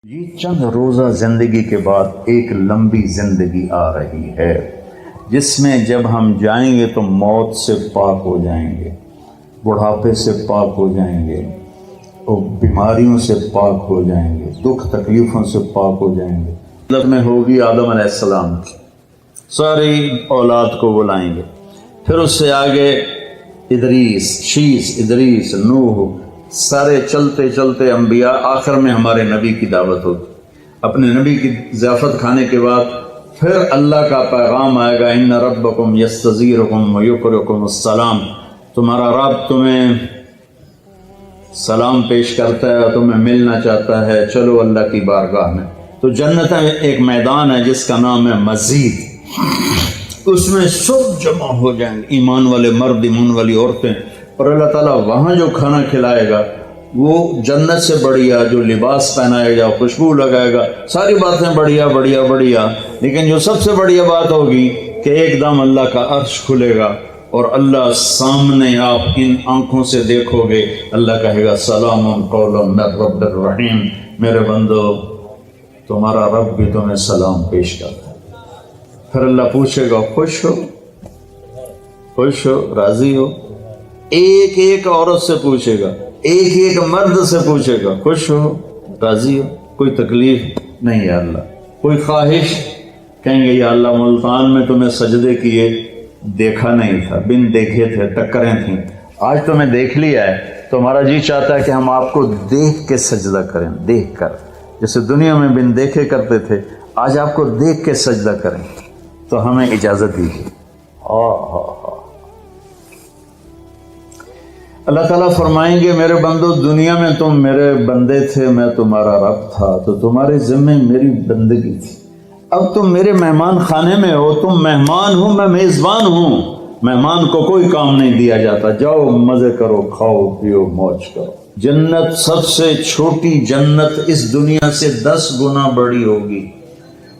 یہ چند روزہ زندگی کے بعد ایک لمبی زندگی آ رہی ہے جس میں جب ہم جائیں گے تو موت سے پاک ہو جائیں گے، بڑھاپے سے پاک ہو جائیں گے، اور بیماریوں سے پاک ہو جائیں گے، دکھ تکلیفوں سے پاک ہو جائیں گے۔ مطلب میں ہوگی آدم علیہ السلام کی ساری اولاد کو بلائیں گے، پھر اس سے آگے ادریس، شیس، ادریس، نوح، سارے چلتے چلتے انبیاء، آخر میں ہمارے نبی کی دعوت ہوگی۔ اپنے نبی کی ضیافت کھانے کے بعد پھر اللہ کا پیغام آئے گا، ان ربکم یستزیرکم ویقرئکم السلام، تمہارا رب تمہیں سلام پیش کرتا ہے اور تمہیں ملنا چاہتا ہے، چلو اللہ کی بارگاہ میں۔ تو جنت ایک میدان ہے جس کا نام ہے مزید، اس میں سب جمع ہو جائیں گے، ایمان والے مرد، ایمان والی عورتیں، اور اللہ تعالیٰ وہاں جو کھانا کھلائے گا وہ جنت سے بڑھیا، جو لباس پہنائے گا، خوشبو لگائے گا، ساری باتیں بڑھیا بڑھیا بڑھیا، لیکن جو سب سے بڑھیا بات ہوگی کہ ایک دم اللہ کا عرش کھلے گا اور اللہ سامنے، آپ ان آنکھوں سے دیکھو گے، اللہ کہے گا سلام قولا من رب الرحیم، میرے بندو تمہارا رب بھی تمہیں سلام پیش کرتا ہے۔ پھر اللہ پوچھے گا خوش ہو، خوش ہو، راضی ہو؟ ایک ایک عورت سے پوچھے گا، ایک ایک مرد سے پوچھے گا، خوش ہو، راضی ہو؟ کوئی تکلیف نہیں ہے اللہ، کوئی خواہش؟ کہیں گے یا اللہ ملتان میں تمہیں سجدے کیے دیکھا نہیں تھا، بن دیکھے تھے، ٹکریں تھیں، آج تمہیں دیکھ لیا ہے تو ہمارا جی چاہتا ہے کہ ہم آپ کو دیکھ کے سجدہ کریں، دیکھ کر، جیسے دنیا میں بن دیکھے کرتے تھے، آج آپ کو دیکھ کے سجدہ کریں، تو ہمیں اجازت دیجیے۔ اللہ تعالیٰ فرمائیں گے میرے بندو دنیا میں تم میرے بندے تھے، میں تمہارا رب تھا، تو تمہارے ذمہ میری بندگی تھی، اب تم میرے مہمان خانے میں ہو، تم مہمان ہو، میں میزبان ہوں، مہمان کو کوئی کام نہیں دیا جاتا، جاؤ مزے کرو، کھاؤ پیو، موج کرو۔ جنت سب سے چھوٹی جنت اس دنیا سے 10 گنا بڑی ہوگی،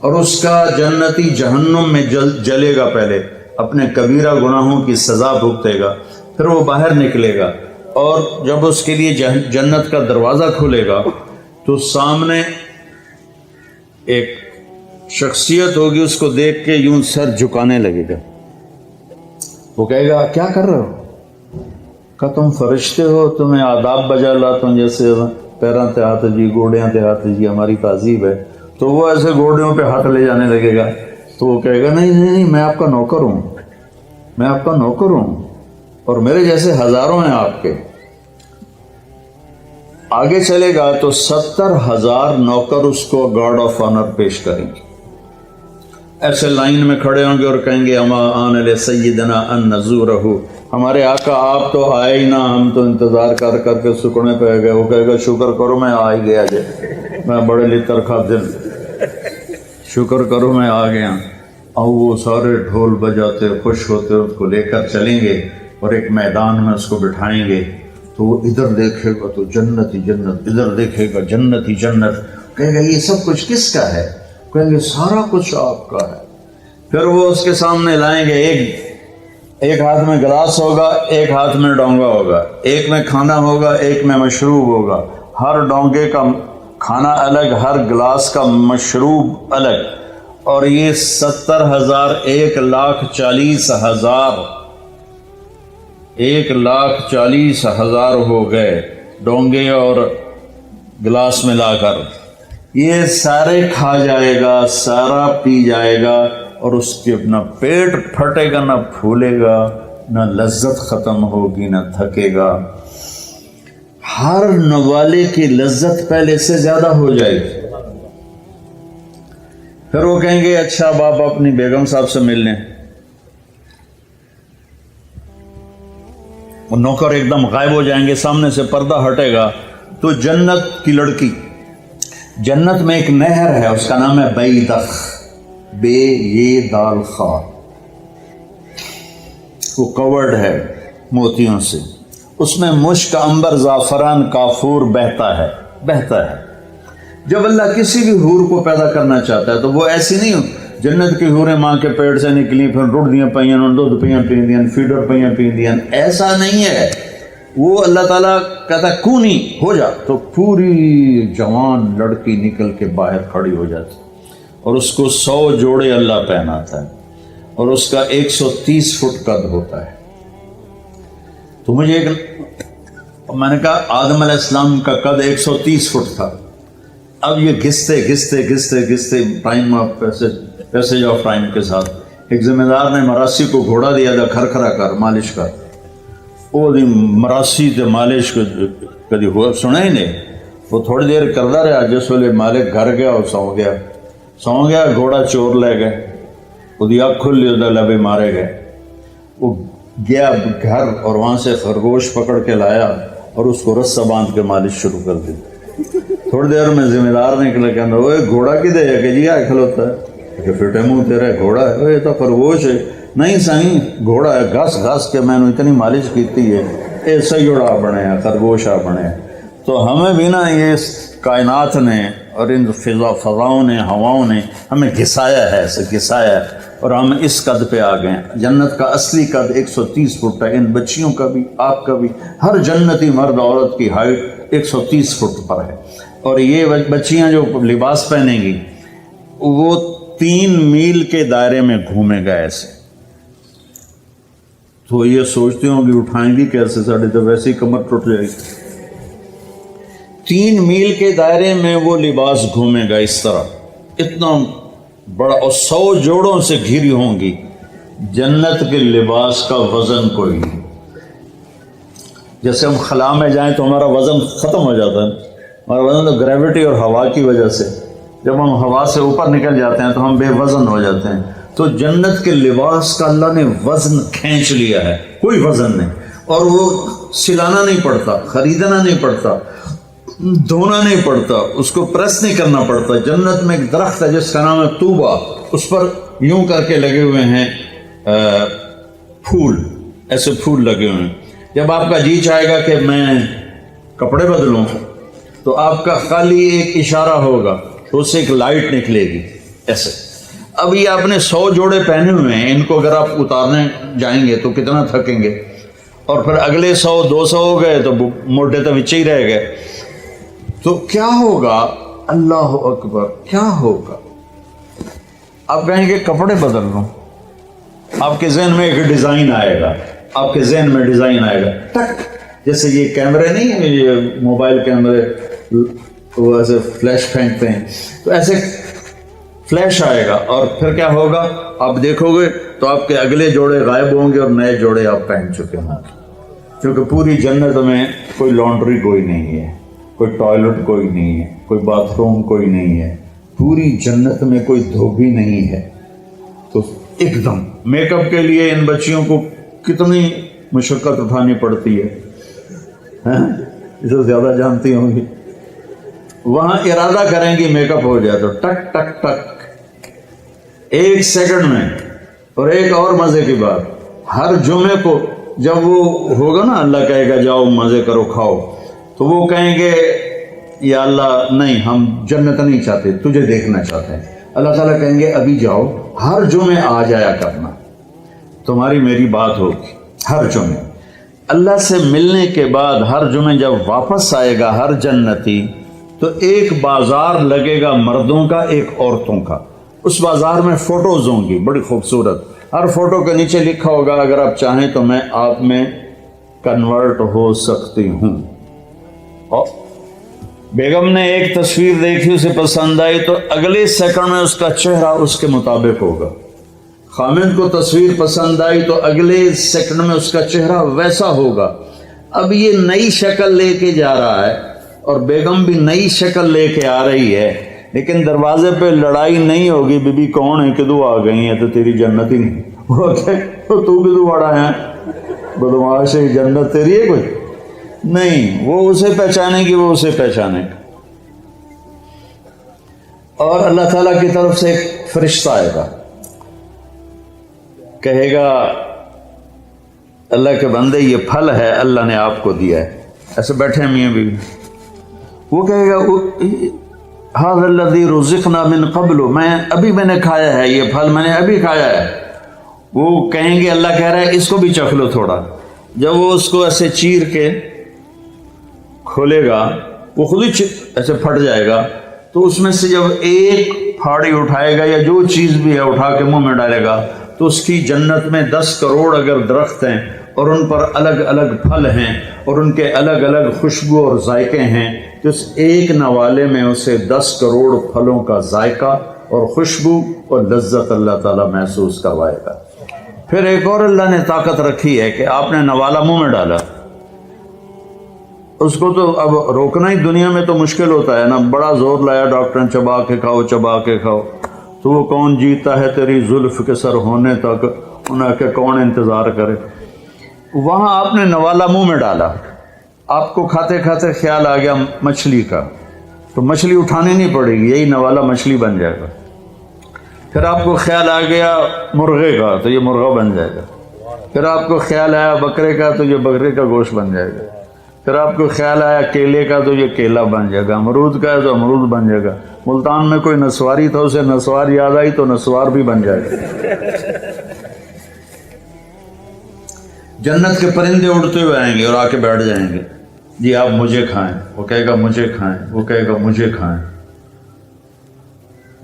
اور اس کا جنتی جہنم میں جلے گا، پہلے اپنے کبیرہ گناہوں کی سزا بھگتے گا، پھر وہ باہر نکلے گا، اور جب اس کے لیے جنت کا دروازہ کھلے گا تو سامنے ایک شخصیت ہوگی، اس کو دیکھ کے یوں سر جھکانے لگے گا، وہ کہے گا کیا کر رہے ہو؟ کہ تم فرشتے ہو، تمہیں آداب بجا لاتا ہوں، جیسے پیراں تے ہاتھ جی، گوڑیاں تے ہاتھ جی، ہماری تہذیب ہے، تو وہ ایسے گوڑیوں پہ ہاتھ لے جانے لگے گا، تو وہ کہے گا نہیں نہیں نہیں، میں آپ کا نوکر ہوں، میں آپ کا نوکر ہوں، اور میرے جیسے ہزاروں ہیں آپ کے۔ آگے چلے گا تو 70,000 نوکر اس کو گارڈ آف آنر پیش کریں گے، ایسے لائن میں کھڑے ہوں گے اور کہیں گے اما آن علی سیدنا ان نزورہ، ہمارے آقا آپ تو آئے ہی نہ، ہم تو انتظار کر کر کے سکڑے پہ گئے۔ وہ کہے گا شکر کرو میں آ ہی گیا جے، میں بڑے لطر خادم، شکر کرو میں آ گیا۔ اور وہ سارے ڈھول بجاتے خوش ہوتے اس کو لے کر چلیں گے اور ایک میدان میں اس کو بٹھائیں گے، تو وہ ادھر دیکھے گا تو جنت ہی جنت، ادھر دیکھے گا جنت ہی جنت، کہے گا یہ سب کچھ کس کا ہے؟ کہیں گے سارا کچھ آپ کا ہے۔ پھر وہ اس کے سامنے لائیں گے، ایک ہاتھ میں گلاس ہوگا، ایک ہاتھ میں ڈونگا ہوگا، ایک میں کھانا ہوگا، ایک میں مشروب ہوگا، ہر ڈونگے کا کھانا الگ، ہر گلاس کا مشروب الگ، اور یہ 70,000 1,40,000 ہو گئے ڈونگے اور گلاس ملا کر، یہ سارے کھا جائے گا، سارا پی جائے گا، اور اس کے نہ پیٹ پھٹے گا، نہ پھولے گا، نہ لذت ختم ہوگی، نہ تھکے گا، ہر نوالے کی لذت پہلے سے زیادہ ہو جائے گی۔ پھر وہ کہیں گے اچھا اب آپ اپنی بیگم صاحب سے مل لیں، وہ نوکر ایک دم غائب ہو جائیں گے، سامنے سے پردہ ہٹے گا تو جنت کی لڑکی، جنت میں ایک نہر ہے، اس کا نام ہے بیدخ، بے یہ دال خا، وہ کورڈ ہے موتیوں سے، اس میں مشک، عنبر، زعفران، کافور بہتا ہے۔ جب اللہ کسی بھی حور کو پیدا کرنا چاہتا ہے تو وہ ایسی نہیں ہو، جنت کی حوریں ماں کے پیٹ سے نکلی، پھر رڑ دیاں پیاں، دودھ پیاں پیندیاں، فیڈر پیاں پیندیاں، ایسا نہیں ہے۔ وہ اللہ تعالیٰ کہتا ہے کونی ہو جا، تو پوری جوان لڑکی نکل کے باہر کھڑی ہو جاتی اور اس کو 100 جوڑے اللہ پہناتا ہے اور اس کا 130 فٹ قد ہوتا ہے۔ تو مجھے میں نے کہا آدم علیہ السلام کا قد 130 فٹ تھا، اب یہ گھستے time of passage of time کے ساتھ ایک ذمہ دار نے مراسی کو گھوڑا دیا تھا، کھرکھرا کر مالش کر، وہ مراسی تے مالش کو کدی ہوا سنا ہی نہیں، وہ تھوڑی دیر کرتا رہا، جس ویلے مالک گھر گیا اور سو گیا گھوڑا چور لے گئے، وہ اکھ کھلی وہ لبے مارے گئے، وہ گیا گھر اور وہاں سے خرگوش پکڑ کے لایا اور اس کو رسہ باندھ کے مالش شروع کر دی۔ تھوڑی دیر میں ذمہ دار نکلے کہ وہ گھوڑا کدے ہے کہ جی آئے کھلوتا ہے کہ فٹے منہ تیرا گھوڑا ہے، یہ تو خرگوش ہے، نہیں سائیں گھوڑا ہے، گھس کے میں نے اتنی مالش کیتی ہے یہ سیڑا بنے ہیں، خرگوشا بنے ہیں۔ تو ہمیں بھی نا یہ کائنات نے اور ان فضاؤں نے ہواؤں نے ہمیں گھسایا ہے اور ہم اس قد پہ آ گئے ہیں۔ جنت کا اصلی قد 130 فٹ ہے، ان بچیوں کا بھی آپ کا بھی، ہر جنتی مرد عورت کی ہائٹ 130 فٹ پر ہے، اور یہ بچیاں جو لباس پہنیں گی وہ 3 میل کے دائرے میں گھومے گا ایسے۔ تو یہ سوچتے ہوں کہ اٹھائیں گی کیسے، ساڑھے تو ویسے ہی کمر ٹوٹ جائے گی۔ 3 میل کے دائرے میں وہ لباس گھومے گا اس طرح، اتنا بڑا، اور 100 جوڑوں سے گھری ہوں گی۔ جنت کے لباس کا وزن کوئی نہیں، جیسے ہم خلا میں جائیں تو ہمارا وزن ختم ہو جاتا ہے، ہمارا وزن تو گریوٹی اور ہوا کی وجہ سے، جب ہم ہوا سے اوپر نکل جاتے ہیں تو ہم بے وزن ہو جاتے ہیں۔ تو جنت کے لباس کا اللہ نے وزن کھینچ لیا ہے، کوئی وزن نہیں، اور وہ سلانا نہیں پڑتا، خریدنا نہیں پڑتا، دھونا نہیں پڑتا، اس کو پریس نہیں کرنا پڑتا۔ جنت میں ایک درخت ہے جس کا نام ہے طوبہ، اس پر یوں کر کے لگے ہوئے ہیں پھول، ایسے پھول لگے ہوئے ہیں۔ جب آپ کا جی چاہے گا کہ میں کپڑے بدلوں تو آپ کا خالی ایک اشارہ ہوگا تو اس سے ایک لائٹ نکلے گی ایسے۔ اب یہ آپ نے 100 جوڑے پہنے ہوئے ہیں، ان کو اگر آپ اتارنے جائیں گے تو کتنا تھکیں گے، اور پھر اگلے 100 200 ہو گئے تو موٹے تو بچے ہی رہ گئے۔ تو کیا ہوگا، اللہ اکبر، کیا ہوگا؟ آپ کہیں گے کپڑے بدل لوں، آپ کے ذہن میں ایک ڈیزائن آئے گا، آپ کے ذہن میں ڈیزائن آئے گا ٹک، جیسے یہ کیمرے نہیں ہیں، یہ موبائل کیمرے وہ ایسے فلیش پھینکتے ہیں، تو ایسے فلیش آئے گا، اور پھر کیا ہوگا، آپ دیکھو گے تو آپ کے اگلے جوڑے غائب ہوں گے اور نئے جوڑے آپ پہن چکے ہوں گے، کیونکہ پوری جنت میں کوئی لانڈری کوئی نہیں ہے، کوئی ٹوائلٹ کوئی نہیں ہے، کوئی باتھ روم کوئی نہیں ہے، پوری جنت میں کوئی دھوبی نہیں ہے۔ تو ایک دم میک اپ کے لیے ان بچیوں کو کتنی مشقت اٹھانی پڑتی ہے، اسے زیادہ جانتی ہوں گی۔ وہاں ارادہ کریں گی میک اپ ہو جائے تو ٹک ٹک ٹک 1 سیکنڈ میں۔ اور ایک اور مزے کی بات، ہر جمعے کو جب وہ ہوگا نا، اللہ کہے گا جاؤ مزے کرو کھاؤ، تو وہ کہیں گے یا اللہ نہیں، ہم جنت نہیں چاہتے، تجھے دیکھنا چاہتے ہیں۔ اللہ تعالیٰ کہیں گے ابھی جاؤ، ہر جمعے آ جایا کرنا، تمہاری میری بات ہوگی ہر جمعے۔ اللہ سے ملنے کے بعد ہر جمعے جب واپس آئے گا ہر جنتی، تو ایک بازار لگے گا مردوں کا، ایک عورتوں کا۔ اس بازار میں فوٹوز ہوں گی بڑی خوبصورت، ہر فوٹو کے نیچے لکھا ہوگا اگر آپ چاہیں تو میں آپ میں کنورٹ ہو سکتی ہوں۔ اور بیگم نے ایک تصویر دیکھی، اسے پسند آئی تو اگلے سیکنڈ میں اس کا چہرہ اس کے مطابق ہوگا۔ خامد کو تصویر پسند آئی تو اگلے سیکنڈ میں اس کا چہرہ ویسا ہوگا۔ اب یہ نئی شکل لے کے جا رہا ہے اور بیگم بھی نئی شکل لے کے آ رہی ہے، لیکن دروازے پہ لڑائی نہیں ہوگی، بی بی کون ہے، کدو آ گئی ہیں تو تیری جنت ہی نہیں، وہ تو کدو بڑا ہے بدماش ہے، جنت تیری ہے کوئی نہیں، وہ اسے پہچانے گی، وہ اسے پہچانے گا۔ اور اللہ تعالیٰ کی طرف سے ایک فرشتہ آئے گا، کہے گا اللہ کے بندے یہ پھل ہے اللہ نے آپ کو دیا ہے، ایسے بیٹھے ہیں میاں بیوی، وہ کہے گا ھذا الذی رزقنا من قبل، میں نے کھایا ہے یہ پھل، میں نے ابھی کھایا ہے۔ وہ کہیں گے اللہ کہہ رہا ہے اس کو بھی چکھ لو تھوڑا۔ جب وہ اس کو ایسے چیر کے کھولے گا وہ خود ہی ایسے پھٹ جائے گا، تو اس میں سے جب ایک پھاڑی اٹھائے گا یا جو چیز بھی ہے اٹھا کے منہ میں ڈالے گا تو اس کی جنت میں 10 کروڑ اگر درخت ہیں اور ان پر الگ الگ پھل ہیں اور ان کے الگ الگ خوشبو اور ذائقے ہیں، تو اس ایک نوالے میں اسے 10 کروڑ پھلوں کا ذائقہ اور خوشبو اور لذت اللہ تعالیٰ محسوس کروائے گا۔ پھر ایک اور اللہ نے طاقت رکھی ہے کہ آپ نے نوالا منہ میں ڈالا، اس کو تو اب روکنا ہی دنیا میں تو مشکل ہوتا ہے نا، بڑا زور لایا ڈاکٹر نے چبا کے کھاؤ چبا کے کھاؤ، تو وہ کون جیتا ہے تیری زلف کے سر ہونے تک، انہیں کہ کون انتظار کرے۔ وہاں آپ نے نوالا منہ میں ڈالا، آپ کو کھاتے کھاتے خیال آ گیا مچھلی کا، تو مچھلی اٹھانی نہیں پڑے گی، یہی نوالا مچھلی بن جائے گا۔ پھر آپ کو خیال آ گیا مرغے کا، تو یہ مرغا بن جائے گا۔ پھر آپ کو خیال آیا بکرے کا، تو یہ بکرے کا گوشت بن جائے گا۔ پھر آپ کو خیال آیا کیلے کا، تو یہ کیلا بن جائے گا۔ امرود کا ہے تو امرود بن جائے گا۔ ملتان میں کوئی نسواری تھا، اسے نسوار یاد آئی تو نسوار بھی بن جائے گا۔ جنت کے پرندے اڑتے ہوئے آئیں گے اور آ کے بیٹھ جائیں گے، جی آپ مجھے کھائیں، وہ کہے گا مجھے کھائیں، وہ کہے گا مجھے کھائیں۔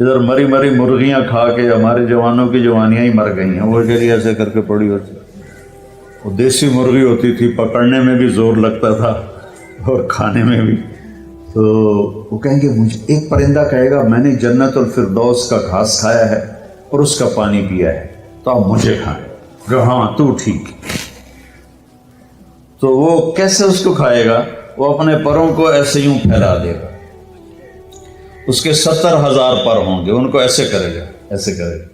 ادھر مری مری مرغیاں کھا کے ہمارے جوانوں کی جوانیاں ہی مر گئی ہیں، وہ چلیے ایسے کر کے پڑی ہوتی، وہ دیسی مرغی ہوتی تھی، پکڑنے میں بھی زور لگتا تھا اور کھانے میں بھی۔ تو وہ کہیں گے مجھے، ایک پرندہ کہے گا میں نے جنت الفردوس کا گھاس کھایا ہے اور اس کا پانی پیا ہے، تو آپ مجھے کھائیں۔ کہ ہاں تو ٹھیک۔ تو وہ کیسے اس کو کھائے گا؟ وہ اپنے پروں کو ایسے یوں پھیلا دے گا، اس کے 70,000 پر ہوں گے، ان کو ایسے کرے گا، ایسے کرے گا،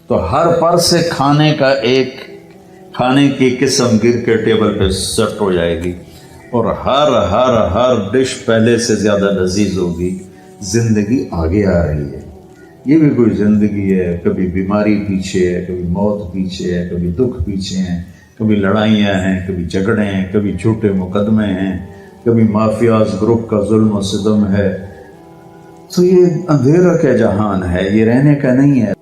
تو ہر پر سے کھانے کا ایک کھانے کی قسم گر کے ٹیبل پہ سیٹ ہو جائے گی، اور ہر ڈش پہلے سے زیادہ لذیذ ہوگی۔ زندگی آگے آ رہی ہے، یہ بھی کوئی زندگی ہے، کبھی بیماری پیچھے ہے، کبھی موت پیچھے ہے، کبھی دکھ پیچھے ہیں، کبھی لڑائیاں ہیں، کبھی جھگڑے ہیں، کبھی جھوٹے مقدمے ہیں، کبھی مافیاز گروپ کا ظلم و ستم ہے۔ تو یہ اندھیرا کا جہان ہے، یہ رہنے کا نہیں ہے۔